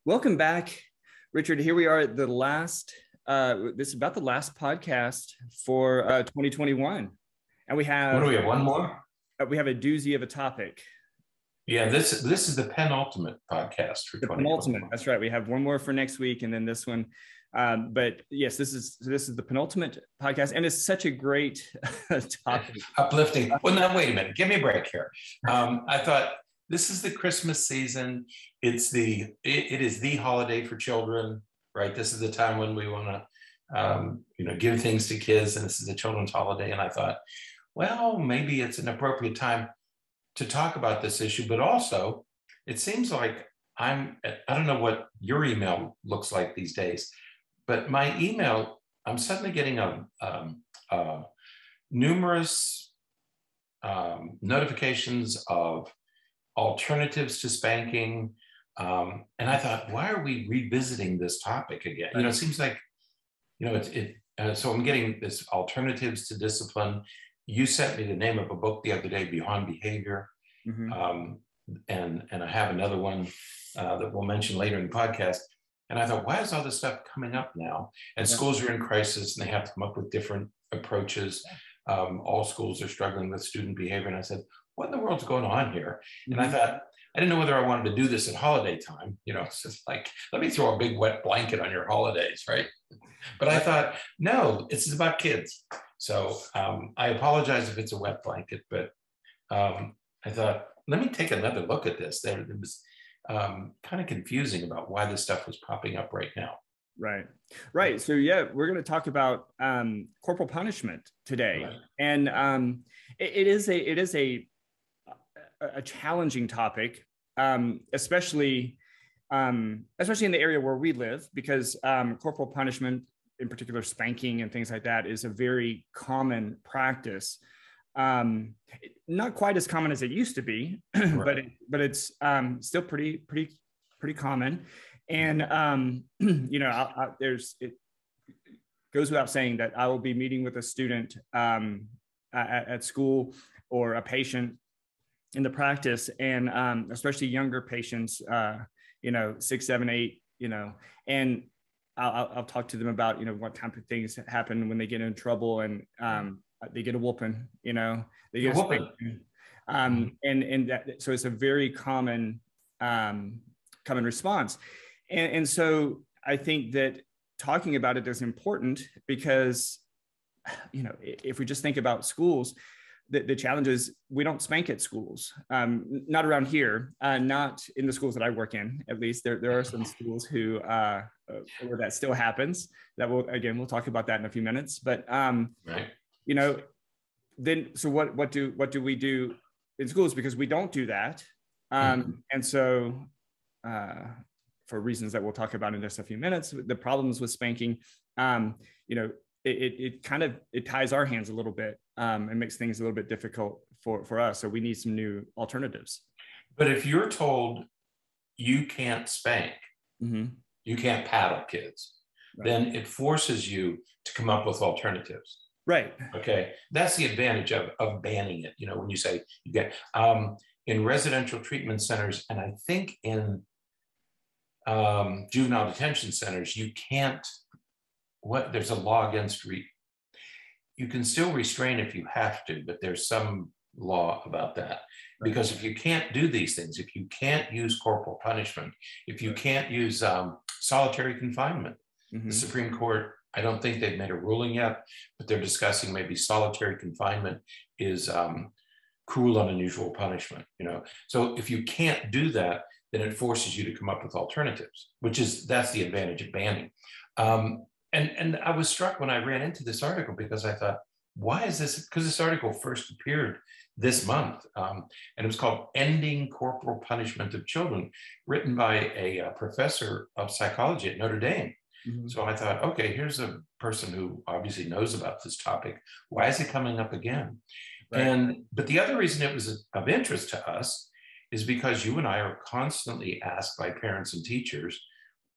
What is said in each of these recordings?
Welcome back, Richard. Here we are at the last, this is about the last podcast for 2021. And we have— What do we have, one more? We have a doozy of a topic. Yeah, this is the penultimate podcast for 2021. Penultimate, that's right. We have one more for next week and then this one. But yes, this is the penultimate podcast, and it's such a great topic. Uplifting. Well, now, wait a minute. Give me a break here. I thought this is the Christmas season. It is the holiday for children, right? This is the time when we want to, give things to kids, and this is the children's holiday. And I thought, well, maybe it's an appropriate time to talk about this issue, but also it seems like I don't know what your email looks like these days, but my email, I'm suddenly getting numerous notifications of alternatives to spanking. And I thought, why are we revisiting this topic again? It seems like, so I'm getting this alternatives to discipline. You sent me the name of a book the other day, Beyond Behavior. Mm-hmm. And I have another one that we'll mention later in the podcast. And I thought, why is all this stuff coming up now? And schools are in crisis and they have to come up with different approaches. All schools are struggling with student behavior. And I said, what in the world's going on here? Mm-hmm. And I thought, I didn't know whether I wanted to do this at holiday time. It's just like, let me throw a big wet blanket on your holidays, right? But I thought, no, this is about kids. So I apologize if it's a wet blanket, but I thought, let me take another look at this. It was kind of confusing about why this stuff was popping up right now. Right. So yeah, we're going to talk about corporal punishment today, right. And it is a challenging topic, especially in the area where we live, because corporal punishment, in particular spanking and things like that, is a very common practice. Not quite as common as it used to be, right. but it's still pretty common. And it goes without saying that I will be meeting with a student at school or a patient in the practice, and especially younger patients, 6, 7, 8, and I'll talk to them about what type of things happen when they get in trouble, and they get a whooping, they get a whooping. And that, so it's a very common response. And so I think that talking about it is important because, if we just think about schools, the challenge is we don't spank at schools, not around here, not in the schools that I work in, at least. There are some schools where that still happens. We'll talk about that in a few minutes. But, right. Then, so what do we do in schools? Because we don't do that. And so, for reasons that we'll talk about in just a few minutes, the problems with spanking, it ties our hands a little bit, and makes things a little bit difficult for us. So we need some new alternatives. But if you're told you can't spank, mm-hmm. you can't paddle kids, right. then it forces you to come up with alternatives. Right. Okay. That's the advantage of banning it. When you say you get in residential treatment centers, and I think in juvenile detention centers, you can't, there's a law against, you can still restrain if you have to, but there's some law about that. Right. Because if you can't do these things, if you can't use corporal punishment, if you can't use solitary confinement, mm-hmm. the Supreme Court, I don't think they've made a ruling yet, but they're discussing maybe solitary confinement is cruel and unusual punishment, So if you can't do that, then it forces you to come up with alternatives, that's the advantage of banning. And I was struck when I ran into this article because I thought, why is this? Because this article first appeared this month, and it was called Ending Corporal Punishment of Children, written by a professor of psychology at Notre Dame. Mm-hmm. So I thought, okay, here's a person who obviously knows about this topic. Why is it coming up again? Right. But the other reason it was of interest to us is because you and I are constantly asked by parents and teachers,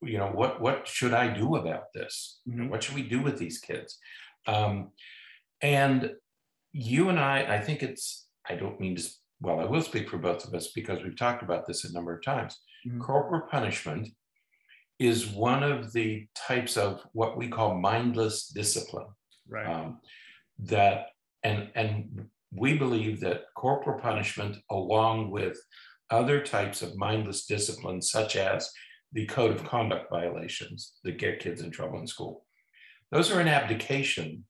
what should I do about this? Mm-hmm. What should we do with these kids? And you and I think I don't mean to, I will speak for both of us because we've talked about this a number of times. Mm-hmm. Corporal punishment is one of the types of what we call mindless discipline. Right. That and we believe that corporal punishment, along with other types of mindless discipline, such as the code of conduct violations that get kids in trouble in school, those are an abdication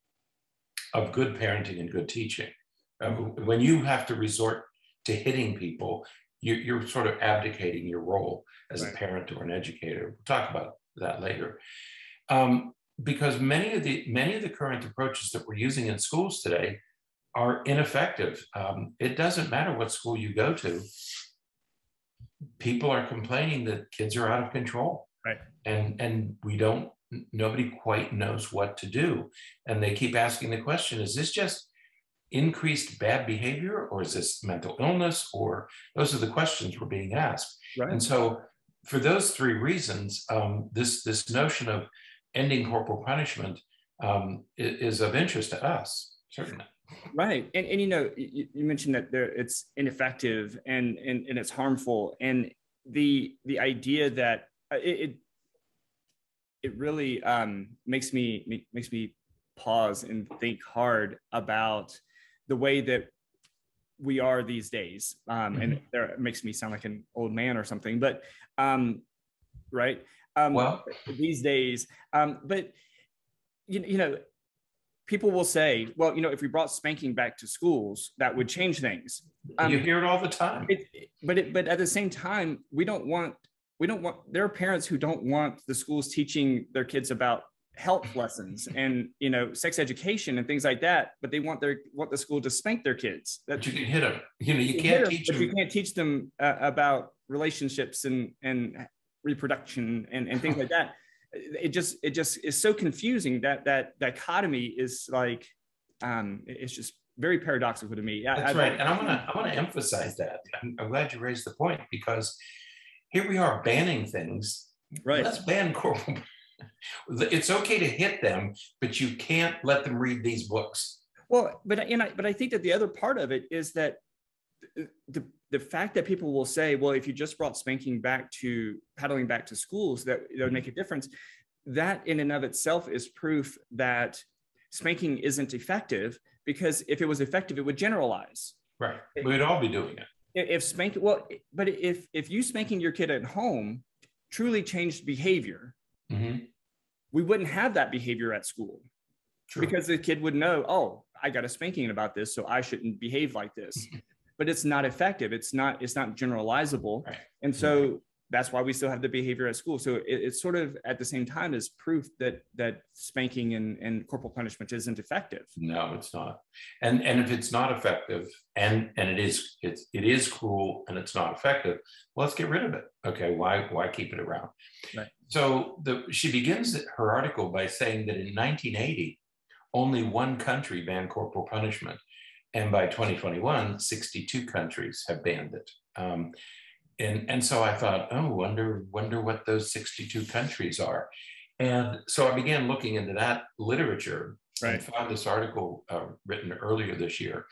of good parenting and good teaching. When you have to resort to hitting people, you're sort of abdicating your role as a parent or an educator. We'll talk about that later. Because many of the current approaches that we're using in schools today are ineffective. It doesn't matter what school you go to. People are complaining that kids are out of control. Right. And nobody quite knows what to do. And they keep asking the question, is this just increased bad behavior, or is this mental illness? Or those are the questions we're being asked. Right. And so for those three reasons, this notion of ending corporal punishment is of interest to us, certainly. Right. And you know, you mentioned that it's ineffective and it's harmful. And the idea that it really makes me pause and think hard about the way that we are these days. And it makes me sound like an old man or something, but right. Well, these days, but you know, people will say, well, you know, if we brought spanking back to schools, that would change things. You hear it all the time. But at the same time, we don't want, there are parents who don't want the schools teaching their kids about health lessons and, you know, sex education and things like that, but they want the school to spank their kids. But you can hit them. You know, you can't teach them. But you can't teach them about relationships and reproduction and things like that. It just is so confusing. That dichotomy is like, it's just very paradoxical to me. That's right. And I want to emphasize that. I'm glad you raised the point, because here we are banning things. Right. Let's ban corporal. It's okay to hit them, but you can't let them read these books. Well, but I think that the other part of it is that the fact that people will say, well, if you just brought paddling back to schools, that would make a difference. That in and of itself is proof that spanking isn't effective, because if it was effective, it would generalize. Right. We'd all be doing it. But if you spanking your kid at home truly changed behavior, we wouldn't have that behavior at school. True. Because the kid would know, oh, I got a spanking about this, so I shouldn't behave like this. But it's not effective. It's not generalizable. Right. And so that's why we still have the behavior at school. So it's sort of at the same time as proof that spanking and corporal punishment isn't effective. No, it's not. And if it's not effective, and it is cruel and it's not effective, well, let's get rid of it. Okay, why keep it around? Right. So she begins her article by saying that in 1980, only one country banned corporal punishment. And by 2021, 62 countries have banned it. And so I thought, oh, wonder what those 62 countries are. And so I began looking into that literature, right, and found this article written earlier this year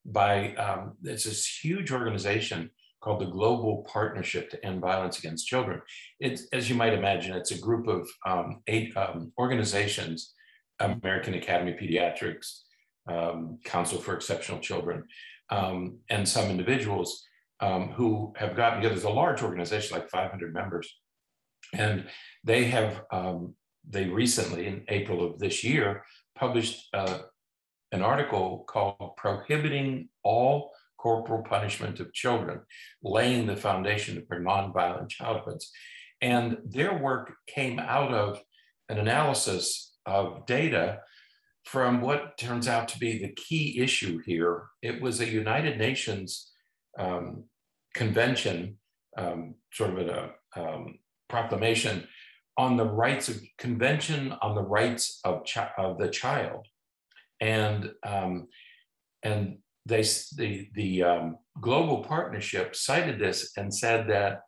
by, it's this huge organization called the Global Partnership to End Violence Against Children. It's, as you might imagine, it's a group of 8 organizations: American Academy of Pediatrics, Council for Exceptional Children, and some individuals who have gotten together. There's a large organization, like 500 members. And they have, they recently, in April of this year, published an article called "Prohibiting All Corporal Punishment of Children, Laying the Foundation for Nonviolent Childhoods." And their work came out of an analysis of data from what turns out to be the key issue here. It was a United Nations convention, sort of a proclamation on the rights of convention on the rights of the child, and the global partnership cited this and said that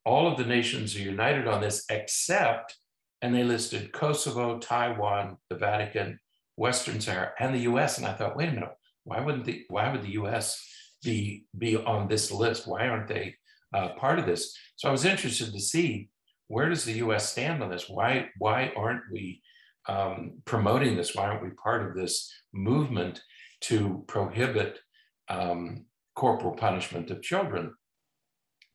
all of the nations are united on this except, and they listed Kosovo, Taiwan, the Vatican, Western Sahara, and the U.S. And I thought, wait a minute, why would the U.S. be on this list? Why aren't they part of this? So I was interested to see where does the US stand on this? Why aren't we promoting this? Why aren't we part of this movement to prohibit corporal punishment of children?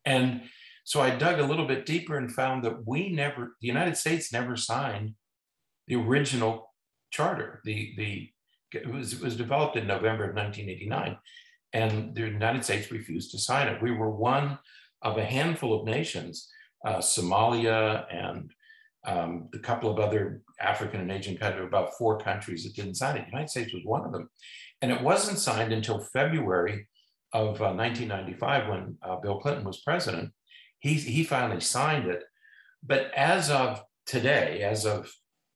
And so I dug a little bit deeper and found that the United States never signed the original charter. It was developed in November of 1989, and the United States refused to sign it. We were one of a handful of nations, Somalia and a couple of other African and Asian countries, about 4 countries that didn't sign it. The United States was one of them. And it wasn't signed until February of 1995 when Bill Clinton was president. He finally signed it. But as of today, as of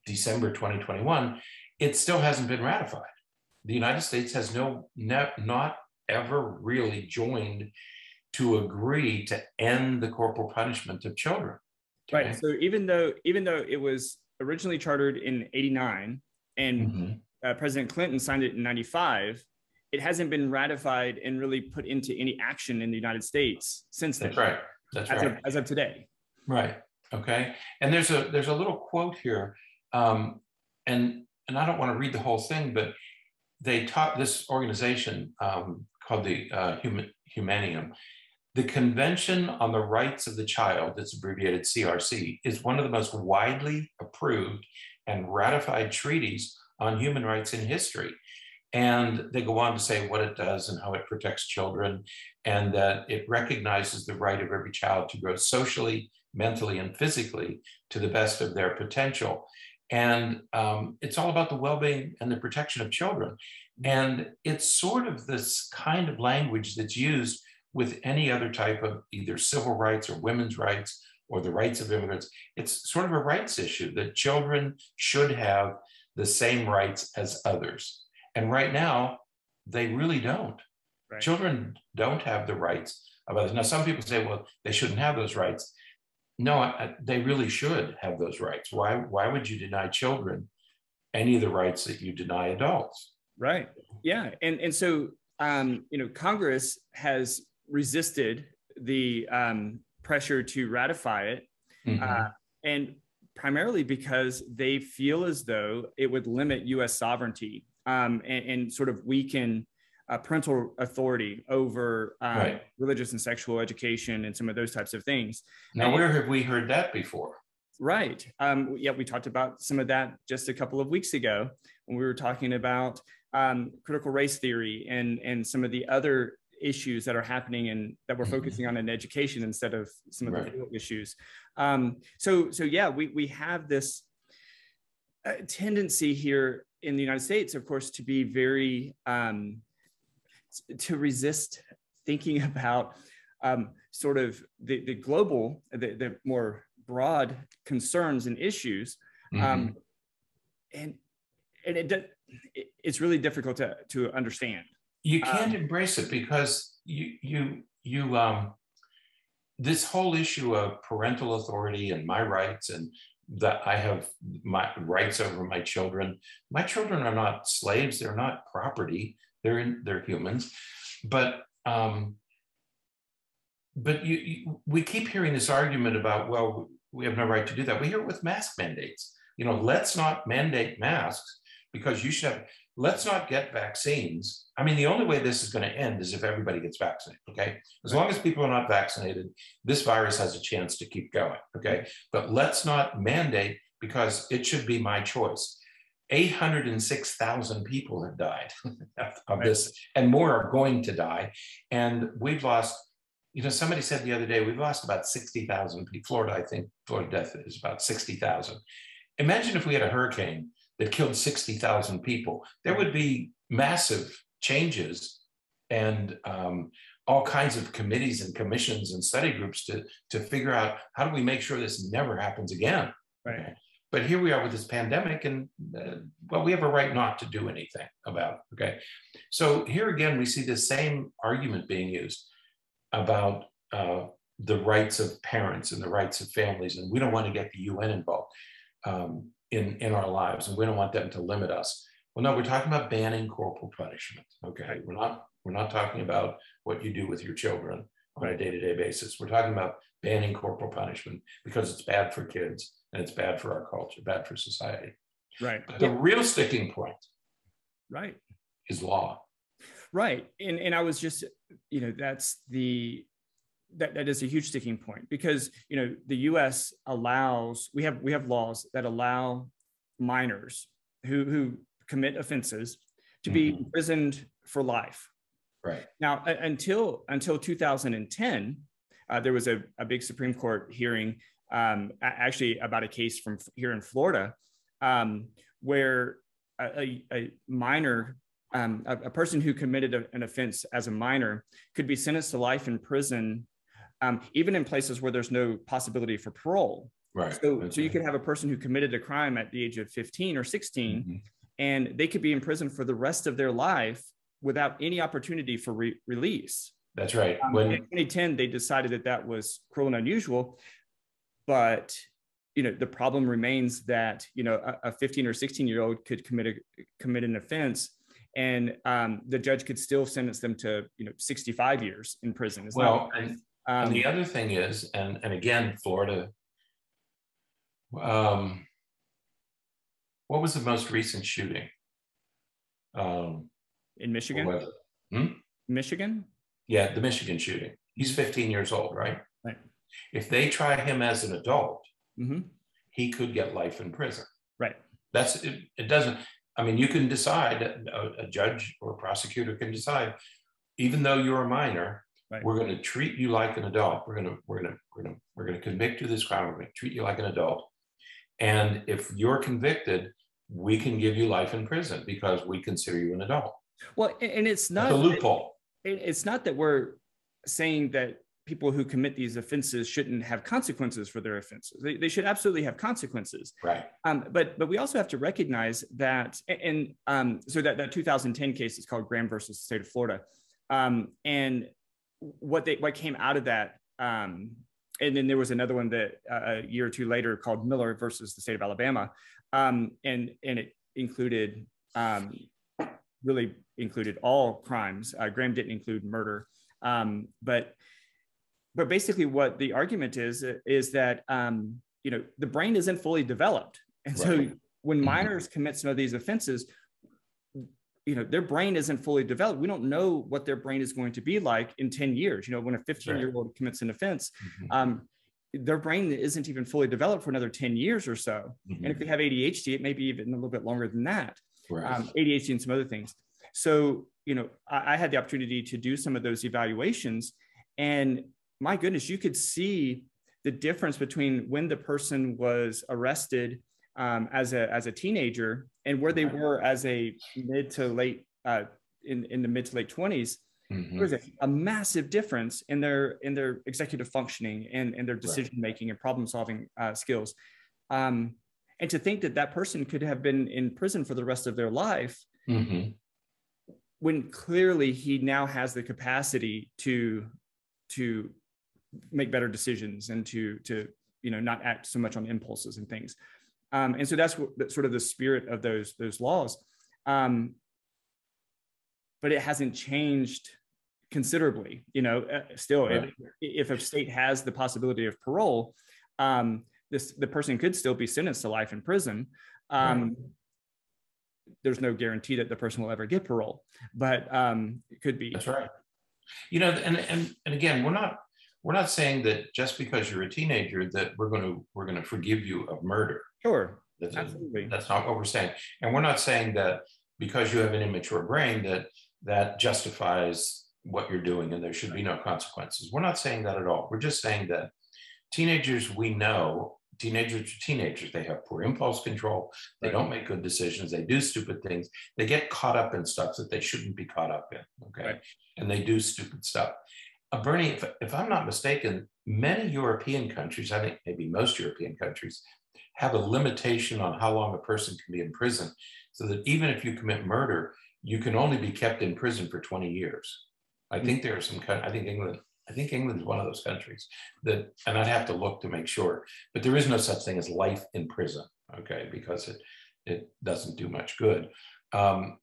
December 2021, it still hasn't been ratified. The United States has not ever really joined to agree to end the corporal punishment of children. Okay? Right. So even though it was originally chartered in '89 and President Clinton signed it in '95, it hasn't been ratified and really put into any action in the United States since then. That's right. That's right. As of today. Right. Okay. And there's a little quote here, and I don't want to read the whole thing, but they taught this organization called the Humanium. The Convention on the Rights of the Child, that's abbreviated CRC, is one of the most widely approved and ratified treaties on human rights in history. And they go on to say what it does and how it protects children, and that it recognizes the right of every child to grow socially, mentally, and physically to the best of their potential. And it's all about the well-being and the protection of children. And it's sort of this kind of language that's used with any other type of either civil rights or women's rights or the rights of immigrants. It's sort of a rights issue that children should have the same rights as others. And right now, they really don't. Right. Children don't have the rights of others. Now, some people say, well, they shouldn't have those rights. No, they really should have those rights. Why would you deny children any of the rights that you deny adults? Right. Yeah. And so, Congress has resisted the pressure to ratify it. And primarily because they feel as though it would limit U.S. sovereignty and sort of weaken parental authority over religious and sexual education and some of those types of things. Now, where have we heard that before? Right. Yeah, we talked about some of that just a couple of weeks ago when we were talking about critical race theory and some of the other issues that are happening and that we're focusing on in education instead of some of the legal issues. So yeah, we have this tendency here in the United States, of course, to be very to resist thinking about sort of the global, the more broad concerns and issues, and it's really difficult to understand. You can't embrace it because you this whole issue of parental authority and my rights and that I have my rights over my children. My children are not slaves. They're not property. They're humans. But we keep hearing this argument about, well, we have no right to do that. We hear it with mask mandates. Let's not mandate masks because you should have, let's not get vaccines. I mean, the only way this is going to end is if everybody gets vaccinated, okay? As long as people are not vaccinated, this virus has a chance to keep going, okay? But let's not mandate because it should be my choice. 806,000 people have died of this, and more are going to die. And we've lost, somebody said the other day, we've lost about 60,000 people. Florida, I think Florida death is about 60,000. Imagine if we had a hurricane that killed 60,000 people. There would be massive changes and all kinds of committees and commissions and study groups to figure out how do we make sure this never happens again. Right. Okay? But here we are with this pandemic and, well, we have a right not to do anything about it, okay? So here again, we see the same argument being used about the rights of parents and the rights of families, and we don't want to get the UN involved in our lives, and we don't want them to limit us. Well, no, we're talking about banning corporal punishment, okay? We're not talking about what you do with your children on a day-to-day basis. We're talking about banning corporal punishment because it's bad for kids and it's bad for our culture, bad for society. Right. But the real sticking point, right, is law. Right. And I was just, that is a huge sticking point, because, the US allows, we have laws that allow minors who commit offenses to be imprisoned for life. Right. Now, until 2010, there was a big Supreme Court hearing, actually about a case from here in Florida, where a minor, a person who committed an offense as a minor could be sentenced to life in prison, even in places where there's no possibility for parole. Right. So you could have a person who committed a crime at the age of 15 or 16, and they could be in prison for the rest of their life without any opportunity for release. That's right. In 2010, they decided that was cruel and unusual, but the problem remains that a 15 or 16-year-old could commit an offense, and the judge could still sentence them to 65 years in prison. And the other thing is, and again, Florida. What was the most recent shooting? In Michigan? Michigan? Yeah, the Michigan shooting. He's 15 years old, right? Right. If they try him as an adult, he could get life in prison. Right. That's it. It doesn't. I mean, you can decide. A judge or a prosecutor can decide, even though you're a minor, right, we're going to treat you like an adult. We're going to convict you of this crime. We're going to treat you like an adult. And if you're convicted, we can give you life in prison because we consider you an adult. Well, and it's not a loophole. It's not that we're saying that people who commit these offenses shouldn't have consequences for their offenses. They should absolutely have consequences. Right. But we also have to recognize that, and so that 2010 case is called Graham versus the state of Florida. And what came out of that, and then there was another one that a year or two later called Miller versus the state of Alabama. And it included, really included all crimes. Graham didn't include murder. But basically what the argument is that, the brain isn't fully developed. And so when minors commit some of these offenses, their brain isn't fully developed. We don't know what their brain is going to be like in 10 years. When a 15-year-old commits an offense, their brain isn't even fully developed for another 10 years or so. And if they have ADHD, it may be even a little bit longer than that. ADHD and some other things. So, I had the opportunity to do some of those evaluations, and my goodness, you could see the difference between when the person was arrested as a teenager and where they were as a mid to late in the mid to late 20s. There was a massive difference in their executive functioning and their decision making and problem solving skills. And to think that person could have been in prison for the rest of their life, when clearly he now has the capacity to make better decisions and to not act so much on impulses and things. And so that's sort of the spirit of those laws. But it hasn't changed considerably, still. If a state has the possibility of parole, the person could still be sentenced to life in prison. There's no guarantee that the person will ever get parole, but it could be. That's right. And again, we're not saying that just because you're a teenager that we're going to forgive you of murder. Sure. Absolutely. That's not what we're saying. And we're not saying that because you have an immature brain that justifies what you're doing and there should be no consequences. We're not saying that at all. We're just saying that teenagers, we know, teenagers are teenagers. They have poor impulse control. They don't make good decisions. They do stupid things. They get caught up in stuff that they shouldn't be caught up in. Okay. Right. And they do stupid stuff. Bernie, if I'm not mistaken, many European countries, I think maybe most European countries, have a limitation on how long a person can be in prison, so that even if you commit murder, you can only be kept in prison for 20 years. I think there are some, I think England is one of those countries that, and I'd have to look to make sure, but there is no such thing as life in prison, okay, because it doesn't do much good. But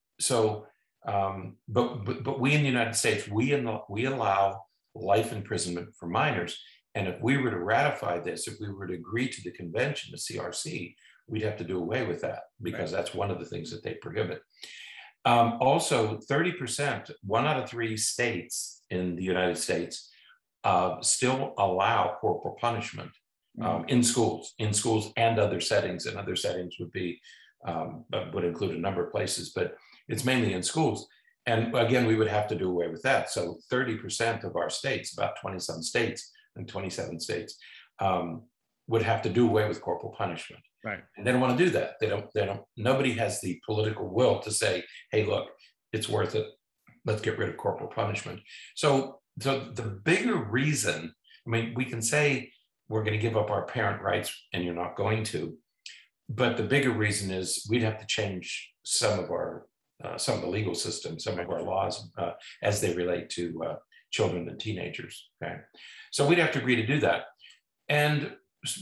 we in the United States, we allow life imprisonment for minors. And if we were to ratify this, if we were to agree to the convention, the CRC, we'd have to do away with that, because that's one of the things that they prohibit. Also, 30%, 1 out of 3 states in the United States still allow corporal punishment in schools and other settings. And other settings would include a number of places, but it's mainly in schools. And again, we would have to do away with that. So 30% of our states, about 20-some states and 27 states, would have to do away with corporal punishment. Right. And they don't want to do that. Nobody has the political will to say, hey, look, it's worth it. Let's get rid of corporal punishment. So the bigger reason, I mean, we can say we're going to give up our parent rights and you're not going to, but the bigger reason is we'd have to change some of the legal system, some of our laws as they relate to children and teenagers. Okay. So we'd have to agree to do that.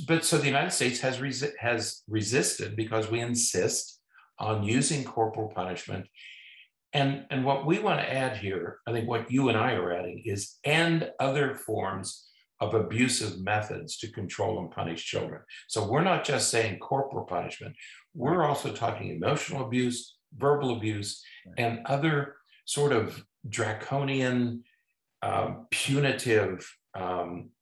But so the United States has resisted because we insist on using corporal punishment. And what we want to add here, I think what you and I are adding is, and other forms of abusive methods to control and punish children. So we're not just saying corporal punishment, we're also talking emotional abuse, verbal abuse, and other sort of draconian, punitive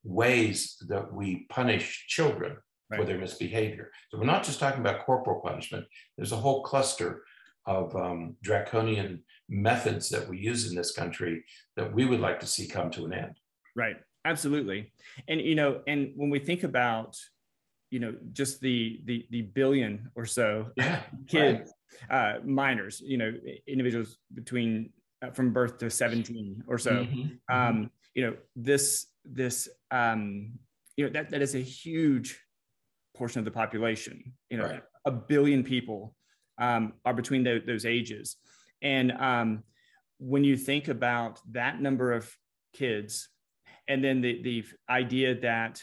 ways that we punish children for their misbehavior. So we're not just talking about corporal punishment. There's a whole cluster of draconian methods that we use in this country that we would like to see come to an end. Right. Absolutely. And, and when we think about, just the billion or so kids, minors, individuals between from birth to 17 or so, that is a huge portion of the population. 1 billion people are between those ages. And when you think about that number of kids, and then the idea that,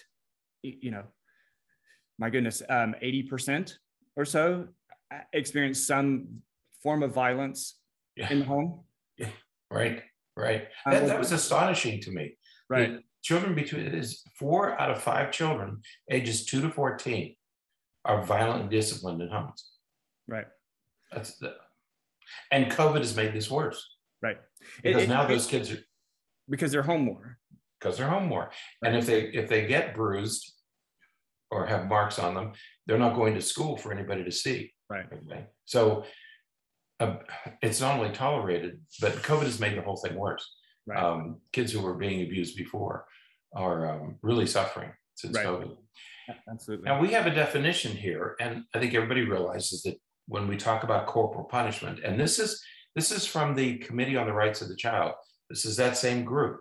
my goodness, 80% or so experience some form of violence in the home. Yeah. Right. That was astonishing to me. Right. Children it is 4 out of 5 children ages 2 to 14 are violently disciplined in homes. Right. And COVID has made this worse. Right. Because now those kids are, because they're home more. Because they're home more. And if they get bruised or have marks on them, they're not going to school for anybody to see. Right. Okay? So it's not only tolerated, but COVID has made the whole thing worse. Right. Kids who were being abused before are really suffering since COVID. Absolutely. Now we have a definition here, and I think everybody realizes that when we talk about corporal punishment, and this is from the Committee on the Rights of the Child. This is that same group.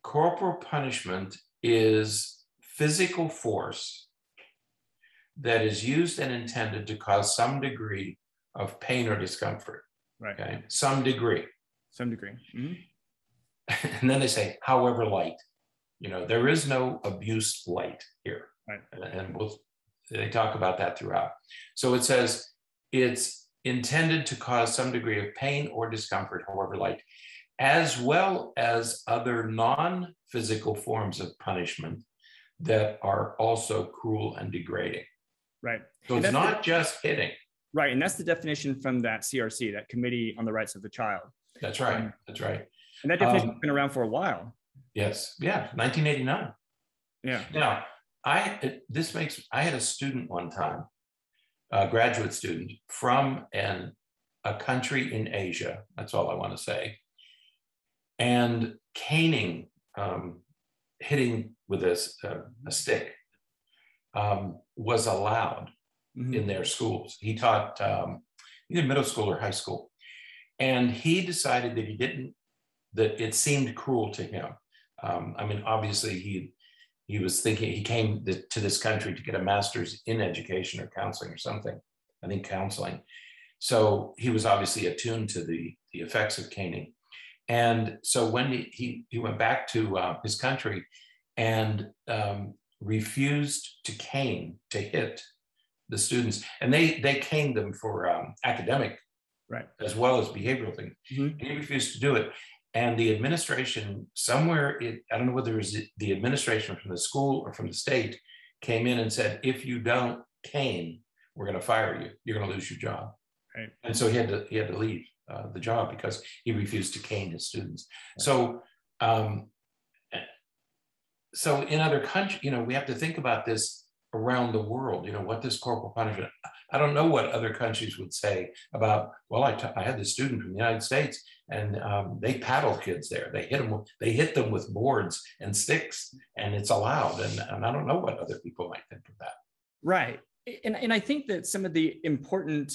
Corporal punishment is physical force that is used and intended to cause some degree of pain or discomfort. Right. Okay. Some degree. Mm-hmm. And then they say, however light. There is no abuse light here. Right. And they talk about that throughout. So it says it's intended to cause some degree of pain or discomfort, however light, as well as other non-physical forms of punishment that are also cruel and degrading. Right. So it's not just hitting. Right. And that's the definition from that CRC, that Committee on the Rights of the Child. That's right. That's right. And that definition has been around for a while. Yes. Yeah. 1989. Yeah. Now, I had a student one time, a graduate student from a country in Asia. That's all I want to say. And caning, hitting with a stick, was allowed in their schools. He taught either middle school or high school. And he decided that it seemed cruel to him. Obviously he was thinking, he came to this country to get a master's in education or counseling or something, I think counseling. So he was obviously attuned to the effects of caning. And so when he went back to his country and refused to hit the students, and they caned them for academic, as well as behavioral things. Mm-hmm. He refused to do it. And the administration somewhere, I don't know whether it was the administration from the school or from the state, came in and said, if you don't cane, we're going to fire you. You're going to lose your job. Right. And so he had to leave the job because he refused to cane his students. Right. So in other countries, we have to think about this around the world. What does corporal punishment? I don't know what other countries would say about. Well, I had this student from the United States, and they paddle kids there. They hit them with boards and sticks, and it's allowed. And I don't know what other people might think of that. Right, and I think that some of the important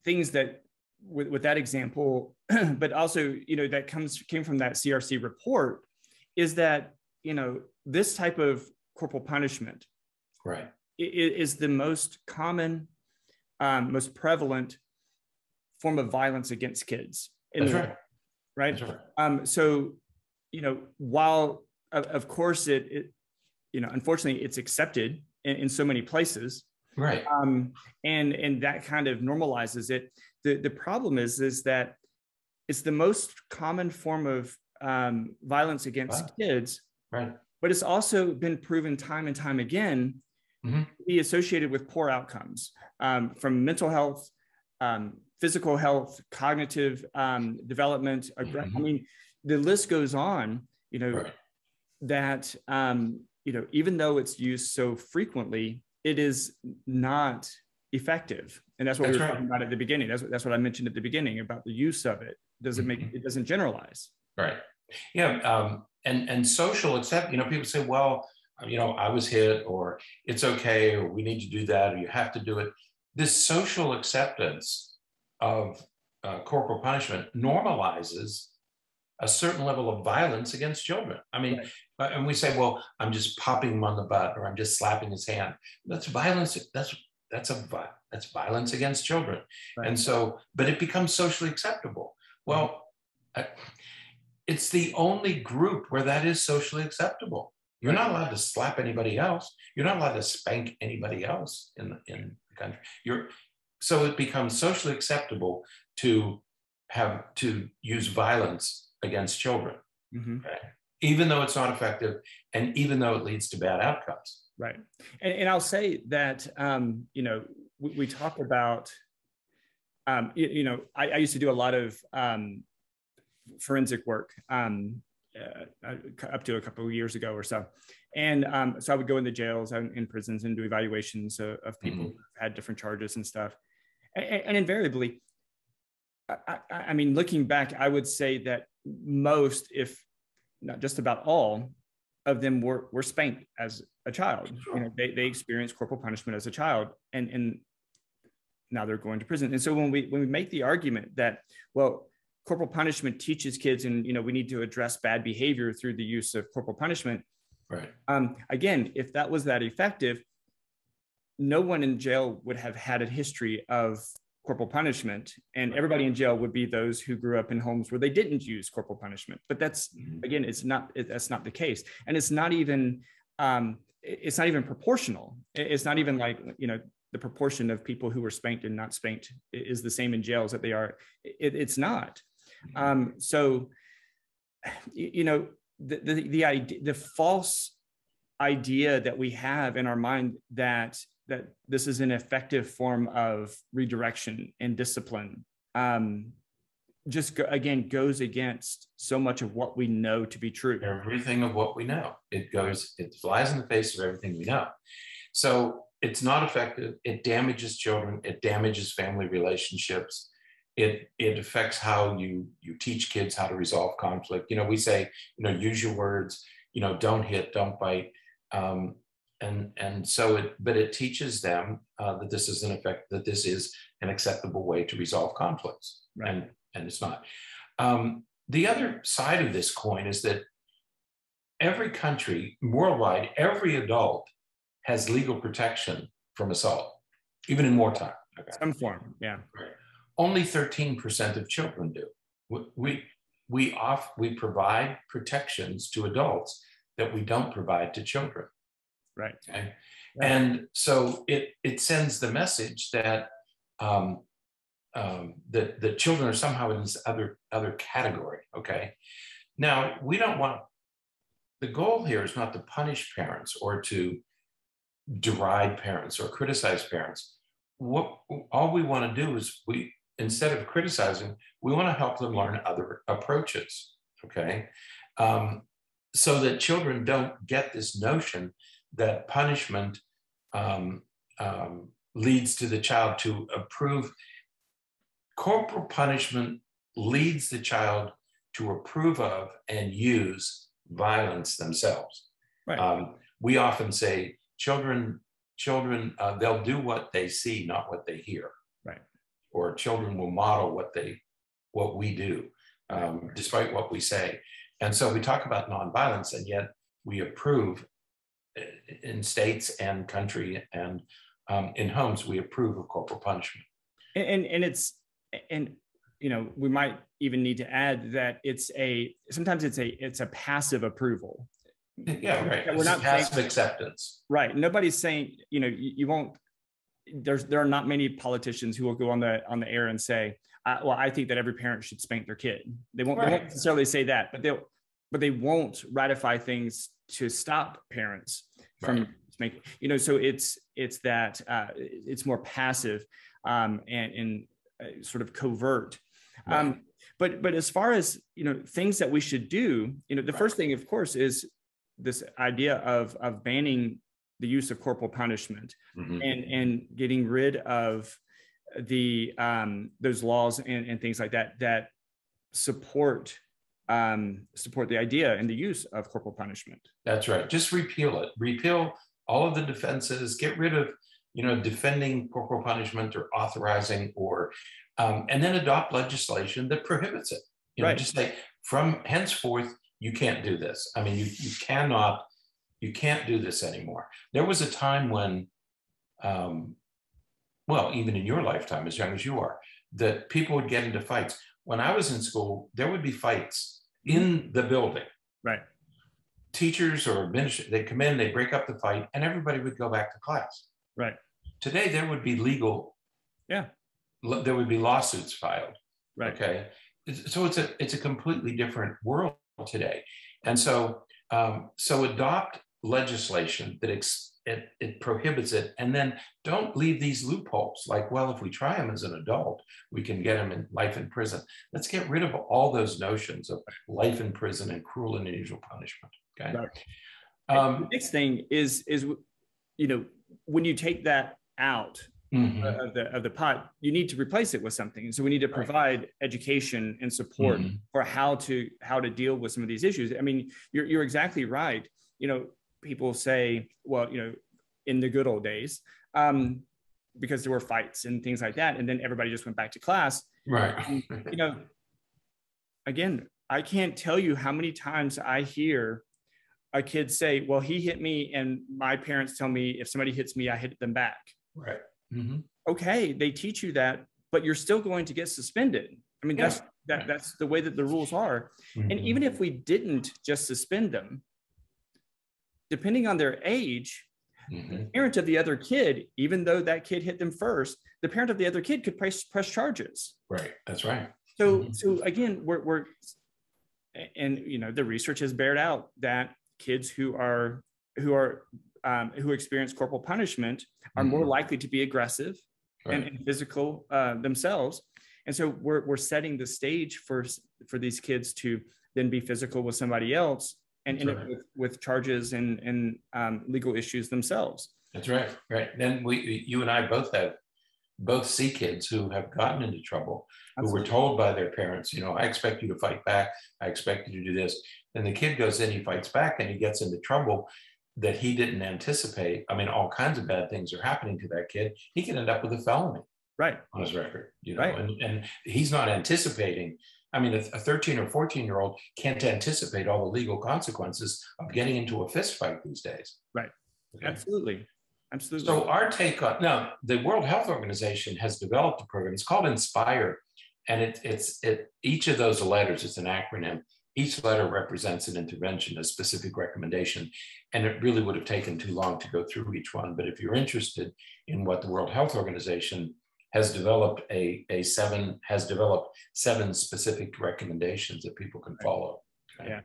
things that with that example, but also that came from that CRC report, is that this type of corporal punishment, right, is the most common, most prevalent form of violence against kids. That's right. Right. That's right. So, while of course it unfortunately it's accepted in so many places. Right. And that kind of normalizes it. The problem is that it's the most common form of violence against kids. Right. But it's also been proven time and time again to be associated with poor outcomes, from mental health, physical health, cognitive development. I mean, the list goes on, right. that, even though it's used so frequently, it is not effective. And that's what we were talking about at the beginning. That's what I mentioned at the beginning about the use of it. It doesn't generalize. Right. Yeah. And social accept, people say, well, I was hit, or it's okay, or we need to do that, or you have to do it. This social acceptance of corporal punishment normalizes a certain level of violence against children. I mean, right. And we say, well, I'm just popping him on the butt, or I'm just slapping his hand. That's violence. That's violence against children. Right. And so, but it becomes socially acceptable. Well, it's the only group where that is socially acceptable. You're not allowed to slap anybody else. You're not allowed to spank anybody else in the country. So it becomes socially acceptable to use violence against children, right? Even though it's not effective, and even though it leads to bad outcomes. Right. And I'll say that, we talk about, I used to do a lot of forensic work up to a couple of years ago or so. And so I would go in the jails and in prisons and do evaluations of people who had different charges and stuff. And invariably, I mean, looking back, I would say that most, if not just about all of them, were spanked as a child. Sure. They experienced corporal punishment as a child, and now they're going to prison. And so when we make the argument that, well, corporal punishment teaches kids, and we need to address bad behavior through the use of corporal punishment. Right. Again, if that was that effective, no one in jail would have had a history of corporal punishment, and everybody in jail would be those who grew up in homes where they didn't use corporal punishment. But that's again, that's not the case, and it's not even proportional. It's not even like the proportion of people who were spanked and not spanked is the same in jails that they are. It's not. So, the idea, the false idea that we have in our mind that this is an effective form of redirection and discipline, goes against so much of what we know to be true. Everything of what we know. It flies in the face of everything we know. So it's not effective. It damages children. It damages family relationships. It affects how you teach kids how to resolve conflict. We say, use your words, don't hit, don't bite. But it teaches them that this is an acceptable way to resolve conflicts. Right. And it's not. The other side of this coin is that every country worldwide, every adult has legal protection from assault, even in wartime. Okay. Some form, yeah. Right. Only 13% of children do. We provide protections to adults that we don't provide to children. Right. Okay? Right. And so it sends the message that that children are somehow in this other category. Okay. Now, we don't want, the goal here is not to punish parents or to deride parents or criticize parents. All we want to do is instead of criticizing, we want to help them learn other approaches, okay? So that children don't get this notion that punishment leads to the child to approve. Corporal punishment leads the child to approve of and use violence themselves. Right. We often say children, they'll do what they see, not what they hear. Right. Or children will model what we do, despite what we say. And so we talk about nonviolence, and yet we approve in states and country and in homes, we approve of corporal punishment. And you know, we might even need to add that sometimes it's a passive approval. Yeah, right. We're not passive acceptance. Right. Nobody's saying, you know, you won't. There are not many politicians who will go on the air and say, well, I think that every parent should spank their kid. They won't necessarily say that, but they won't ratify things to stop parents from spanking. You know, so it's that it's more passive and sort of covert. Right. But as far as, you know, things that we should do, you know, the first thing, of course, is this idea of banning the use of corporal punishment and getting rid of the those laws and things like that support the idea and the use of corporal punishment. That's right. Just repeal it. Repeal all of the defenses. Get rid of, you know, defending corporal punishment or authorizing or and then adopt legislation that prohibits it. You know, just say from henceforth you can't do this. I mean, you can't do this anymore. There was a time when, well, even in your lifetime, as young as you are, that people would get into fights. When I was in school, there would be fights in the building. Right. Teachers or administrators, they'd come in, they'd break up the fight, and everybody would go back to class. Right. Today, there would be there would be lawsuits filed. Right. Okay. So it's a completely different world today. And so adopt legislation that it prohibits it, and then don't leave these loopholes like, well, if we try him as an adult, we can get him in life in prison. Let's get rid of all those notions of life in prison and cruel and unusual punishment. Okay. Right. The next thing is, you know, when you take that out of the pot, you need to replace it with something. So we need to provide education and support for how to deal with some of these issues. I mean, you're exactly right. You know, people say, well, you know, in the good old days, because there were fights and things like that, and then everybody just went back to class. Right. You know, again, I can't tell you how many times I hear a kid say, well, he hit me, and my parents tell me if somebody hits me, I hit them back. Right. Okay, they teach you that, but you're still going to get suspended. I mean, that's the way that the rules are. And even if we didn't just suspend them, depending on their age, the parent of the other kid, even though that kid hit them first, the parent of the other kid could press charges. Right. That's right. So again, we're and you know, the research has bared out that kids who experience corporal punishment are more likely to be aggressive and physical themselves. And so we're setting the stage for these kids to then be physical with somebody else and end up with charges and legal issues themselves. That's right. Right. Then you and I both see kids who have gotten into trouble, who were told by their parents, you know, I expect you to fight back. I expect you to do this. Then the kid goes in, he fights back, and he gets into trouble that he didn't anticipate. I mean, all kinds of bad things are happening to that kid. He can end up with a felony on his record, you know, and he's not anticipating. I mean, a 13 or 14-year-old can't anticipate all the legal consequences of getting into a fist fight these days. Right. Okay. Absolutely. So our take on, now, the World Health Organization has developed a program. It's called Inspire. And each of those letters, it's an acronym. Each letter represents an intervention, a specific recommendation. And it really would have taken too long to go through each one. But if you're interested in what the World Health Organization has developed, seven specific recommendations that people can follow. Okay. Yeah.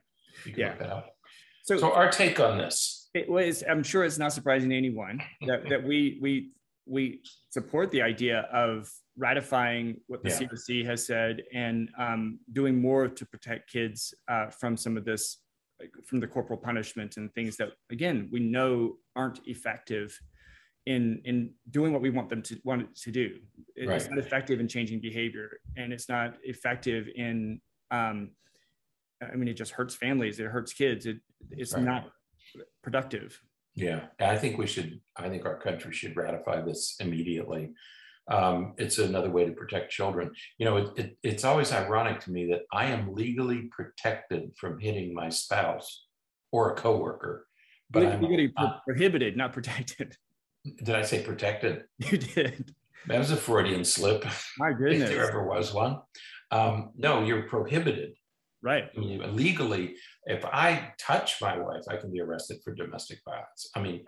You can look that up. So So our take on this. it was, I'm sure it's not surprising to anyone that we support the idea of ratifying what the COC has said and doing more to protect kids from some of this, from the corporal punishment and things that, again, we know aren't effective in doing what we want them to do. It's not effective in changing behavior, and it's not effective in, I mean, it just hurts families, it hurts kids, it's not productive. Yeah, I think our country should ratify this immediately. It's another way to protect children. You know, it's always ironic to me that I am legally protected from hitting my spouse or a coworker, but I'm legally prohibited, not protected. Did I say protected? You did. That was a Freudian slip. My goodness. If there ever was one. No, you're prohibited. Right. I mean, legally, if I touch my wife, I can be arrested for domestic violence. I mean,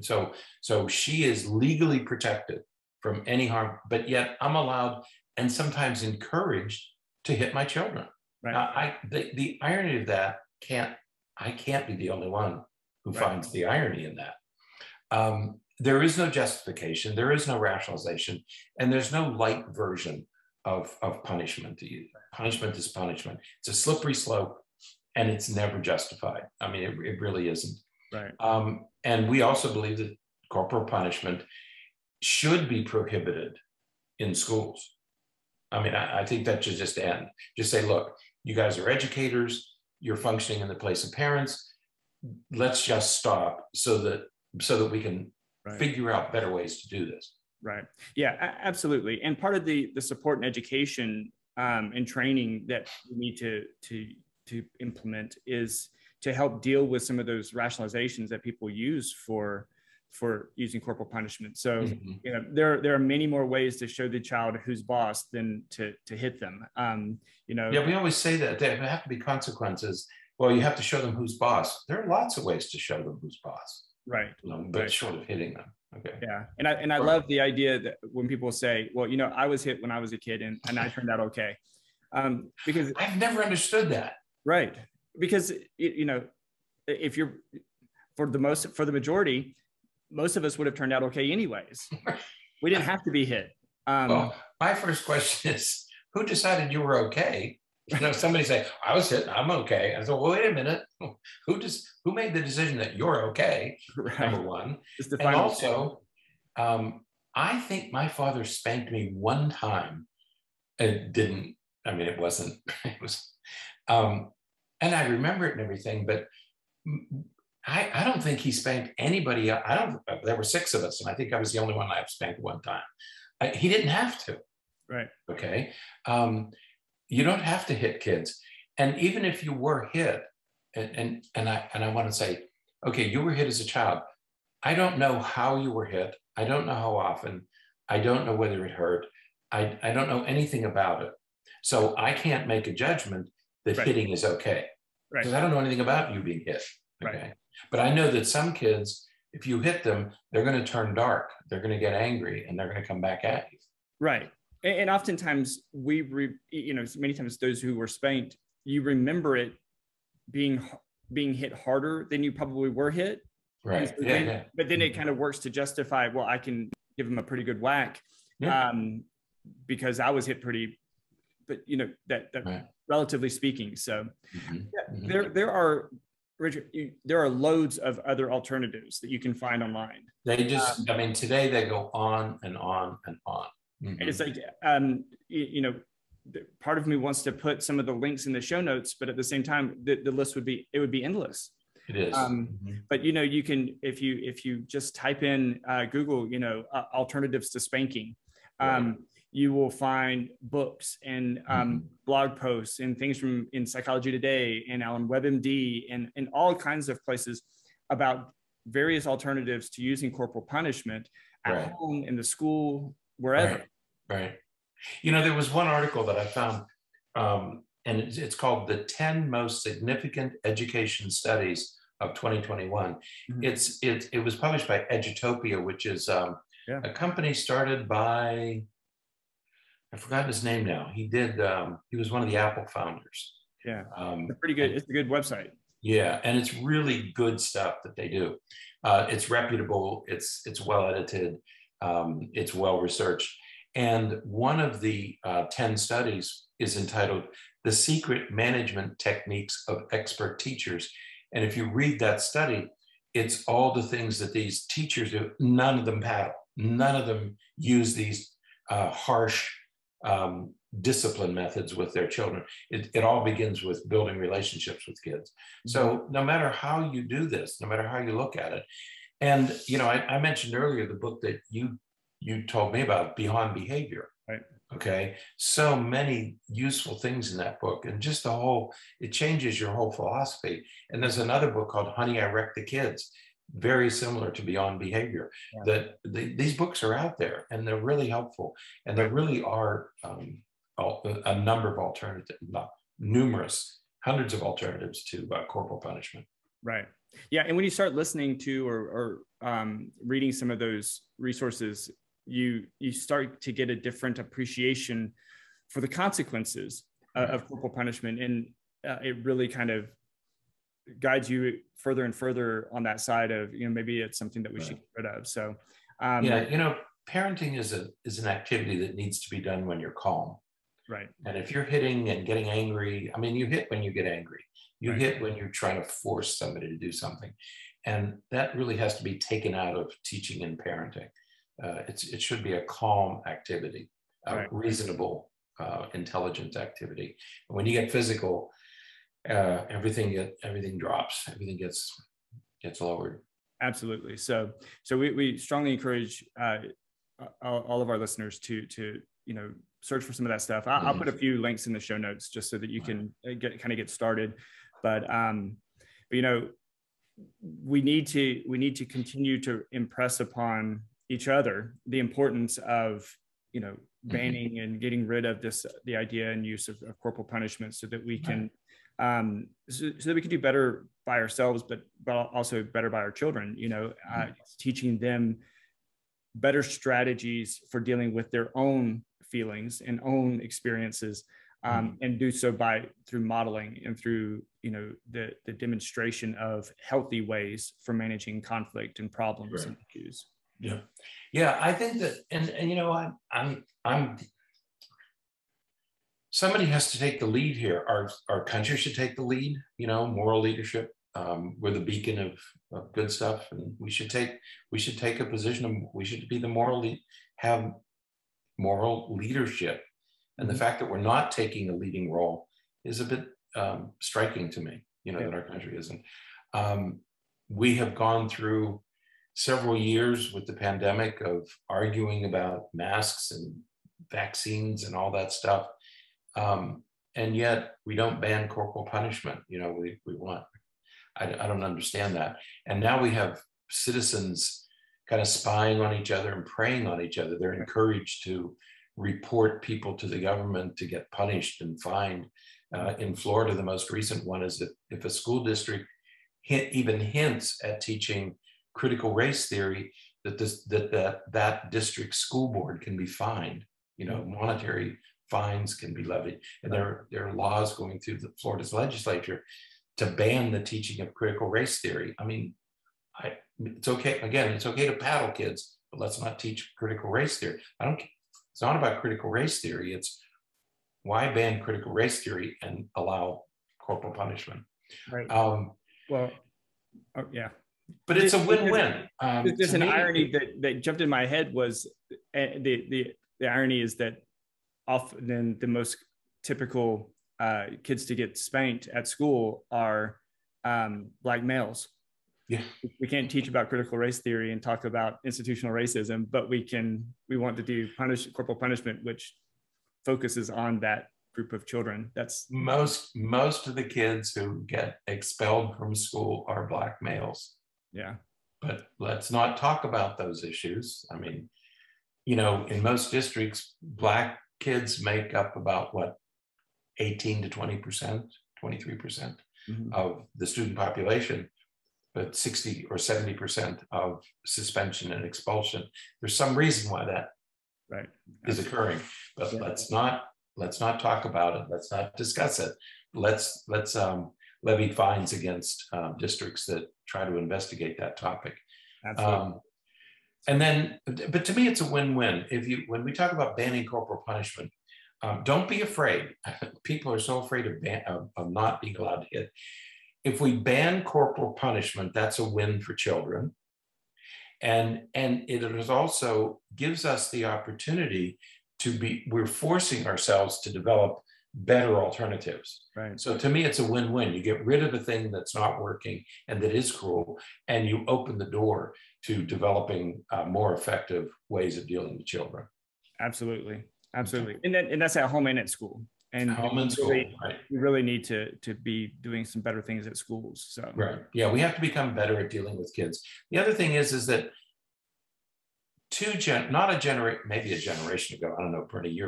so she is legally protected from any harm, but yet I'm allowed and sometimes encouraged to hit my children. Right. Now, the irony of that I can't be the only one who finds the irony in that. There is no justification, there is no rationalization, and there's no light version of punishment. Punishment is punishment. It's a slippery slope, and it's never justified. I mean, it really isn't. Right. And we also believe that corporal punishment should be prohibited in schools. I mean, I think that should just end. Just say, look, you guys are educators, you're functioning in the place of parents. Let's just stop so that we can figure out better ways to do this. Right. Yeah, absolutely. And part of the support and education and training that we need to implement is to help deal with some of those rationalizations that people use for using corporal punishment. So you know, there are many more ways to show the child who's boss than to hit them. You know. Yeah, we always say that there have to be consequences. Well, you have to show them who's boss. There are lots of ways to show them who's boss. Right. But short of hitting them. Okay. Yeah. And I love the idea that when people say, well, you know, I was hit when I was a kid and I turned out okay. Because I've never understood that. Right. Because, you know, if you're for the majority, most of us would have turned out okay anyways. We didn't have to be hit. Well, my first question is, who decided you were okay? You know, somebody say, I was hit, I'm okay. I said, well, wait a minute. Who made the decision that you're okay? Right. Number one. And also, I think my father spanked me one time. It didn't, I mean, it was, and I remember it and everything, but I don't think he spanked anybody. There were 6 of us, and I think I was the only one I've spanked one time. He didn't have to. Right. Okay. You don't have to hit kids. And even if you were hit, and I want to say, okay, you were hit as a child. I don't know how you were hit. I don't know how often. I don't know whether it hurt. I don't know anything about it. So I can't make a judgment that hitting is okay. Right. Because I don't know anything about you being hit. Okay. Right. But I know that some kids, if you hit them, they're going to turn dark. They're going to get angry, and they're going to come back at you. Right. And oftentimes many times those who were spanked, you remember it being hit harder than you probably were hit. Right. So but then it kind of works to justify, well, I can give them a pretty good whack because I was hit pretty, but you know, that right. Relatively speaking. So there are, Richard, there are loads of other alternatives that you can find online. They just, I mean, today they go on and on and on. Mm-hmm. It's like, you know, part of me wants to put some of the links in the show notes, but at the same time, the list would be endless. It is. But, you know, you can, if you just type in Google, you know, alternatives to spanking, you will find books and blog posts and things in Psychology Today and on WebMD and all kinds of places about various alternatives to using corporal punishment at home, in the school, wherever. Right. You know, there was one article that I found, and it's called The 10 Most Significant Education Studies of 2021. It was published by Edutopia, which is a company started by, I forgot his name now. He was one of the Apple founders. Yeah, it's pretty good. It's a good website. Yeah, and it's really good stuff that they do. It's reputable. It's well edited. It's well researched. And one of the 10 studies is entitled "The Secret Management Techniques of Expert Teachers." And if you read that study, it's all the things that these teachers do. None of them paddle. None of them use these harsh discipline methods with their children. It all begins with building relationships with kids. So no matter how you do this, no matter how you look at it, and I mentioned earlier the book that you told me about, Beyond Behavior. Right. Okay. So many useful things in that book, and just it changes your whole philosophy. And there's another book called Honey, I Wrecked the Kids, very similar to Beyond Behavior. Yeah. These books are out there, and they're really helpful, and there really are a number of numerous, hundreds of alternatives to corporal punishment. Right. Yeah. And when you start listening to or reading some of those resources, you start to get a different appreciation for the consequences of corporal punishment. And it really kind of guides you further and further on that side of, maybe it's something that we should get rid of. So, parenting is an activity that needs to be done when you're calm. Right. And if you're hitting and getting angry, you hit when you get angry. You hit when you're trying to force somebody to do something. And that really has to be taken out of teaching and parenting. It should be a calm activity, a reasonable, intelligent activity. And when you get physical, everything drops, everything gets lowered. Absolutely. So we strongly encourage all of our listeners to search for some of that stuff. I'll put a few links in the show notes just so that you can get started. But we need to continue to impress upon each other the importance of banning and getting rid of the idea and use of corporal punishment, so that we can so that we can do better by ourselves, but also better by our children. Teaching them better strategies for dealing with their own feelings and own experiences, and do so through modeling and through the demonstration of healthy ways for managing conflict and problems and issues. Yeah, I think that, and I'm somebody has to take the lead here. Our country should take the lead. Moral leadership. We're the beacon of good stuff, and we should take a position. We should be have moral leadership. And the fact that we're not taking a leading role is a bit striking to me. That our country isn't. We have gone through several years with the pandemic of arguing about masks and vaccines and all that stuff. And yet we don't ban corporal punishment. We want, I don't understand that. And now we have citizens kind of spying on each other and preying on each other. They're encouraged to report people to the government to get punished and fined. In Florida, the most recent one is that if a school district even hints at teaching critical race theory, that district school board can be fined. Monetary fines can be levied, and there are laws going through Florida's legislature to ban the teaching of critical race theory. It's okay. Again, it's okay to paddle kids, but let's not teach critical race theory. It's not about critical race theory. It's why ban critical race theory and allow corporal punishment. Right. But it's a win-win. There's an irony that jumped in my head was the irony is that often the most typical kids to get spanked at school are Black males. Yeah. We can't teach about critical race theory and talk about institutional racism, but we want to do corporal punishment, which focuses on that group of children. That's most of the kids who get expelled from school are Black males. Yeah. But let's not talk about those issues. In most districts, Black kids make up about 18 to 20%, 23% of the student population, but 60 or 70% of suspension and expulsion. There's some reason why that is occurring, but let's not talk about it. Let's not discuss it. let's levy fines against districts that try to investigate that topic. Absolutely. And then, but to me, it's a win-win. When we talk about banning corporal punishment, don't be afraid. People are so afraid of not being allowed to hit. If we ban corporal punishment, that's a win for children. And it also gives us the opportunity we're forcing ourselves to develop better alternatives. Right. So to me, it's a win-win. You get rid of the thing that's not working and that is cruel, and you open the door to developing more effective ways of dealing with children. Absolutely. Absolutely. And that's at home and at school. And home and school, right. We really need to be doing some better things at schools. So right. Yeah, we have to become better at dealing with kids. The other thing is that maybe a generation ago, I don't know, Berney,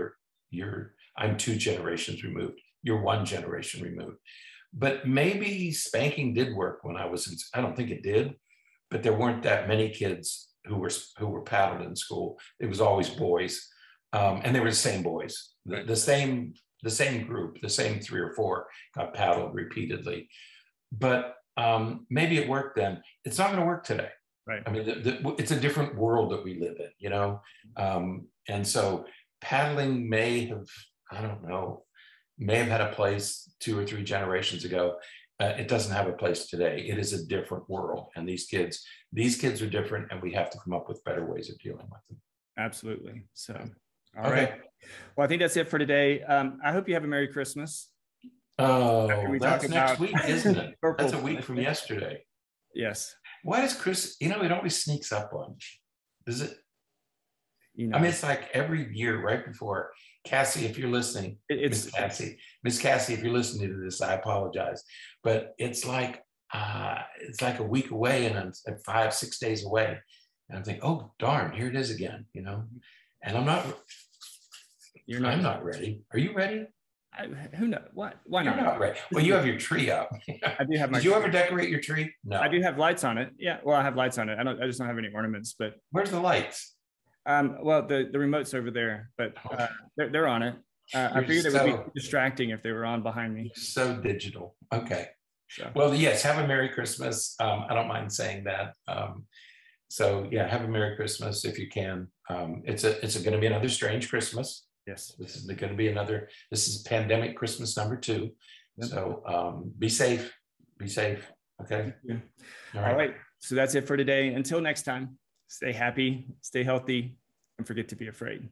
I'm 2 generations removed. You're 1 generation removed. But maybe spanking did work when I don't think it did, but there weren't that many kids who were paddled in school. It was always boys. And they were the same boys, the same group, the same 3 or 4 got paddled repeatedly. But maybe it worked then. It's not going to work today. Right. I mean, it's a different world that we live in, you know? And so paddling may have had a place 2 or 3 generations ago. It doesn't have a place today. It is a different world. And these kids are different, and we have to come up with better ways of dealing with them. Absolutely. So, all right. Well, I think that's it for today. I hope you have a Merry Christmas. Oh, that's next week, isn't it? That's a week from yesterday. Yes. Why does Chris, it always sneaks up on me. Does it? I mean, it's like every year right before. Cassie, if you're listening, Miss Cassie, if you're listening to this, I apologize. But it's like a week away, and I'm 5-6 days away. And I'm thinking, oh, darn, here it is again, And I'm not ready. Are you ready? Who knows? What? Why not? You're not ready. Well, you have your tree up. I do have my. Did you ever decorate your tree? No. I do have lights on it. Yeah. Well, I have lights on it. I just don't have any ornaments. But where's the lights? Well, the remote's over there, but they're on it. I figured it would be distracting if they were on behind me. So digital. Okay. So. Well, yes. Have a Merry Christmas. I don't mind saying that. So yeah, have a Merry Christmas if you can. It's going to be another strange Christmas. Yes. This is pandemic Christmas number 2. Yep. So be safe. Be safe. Okay. Yeah. All right. So that's it for today. Until next time, stay happy, stay healthy, and forget to be afraid.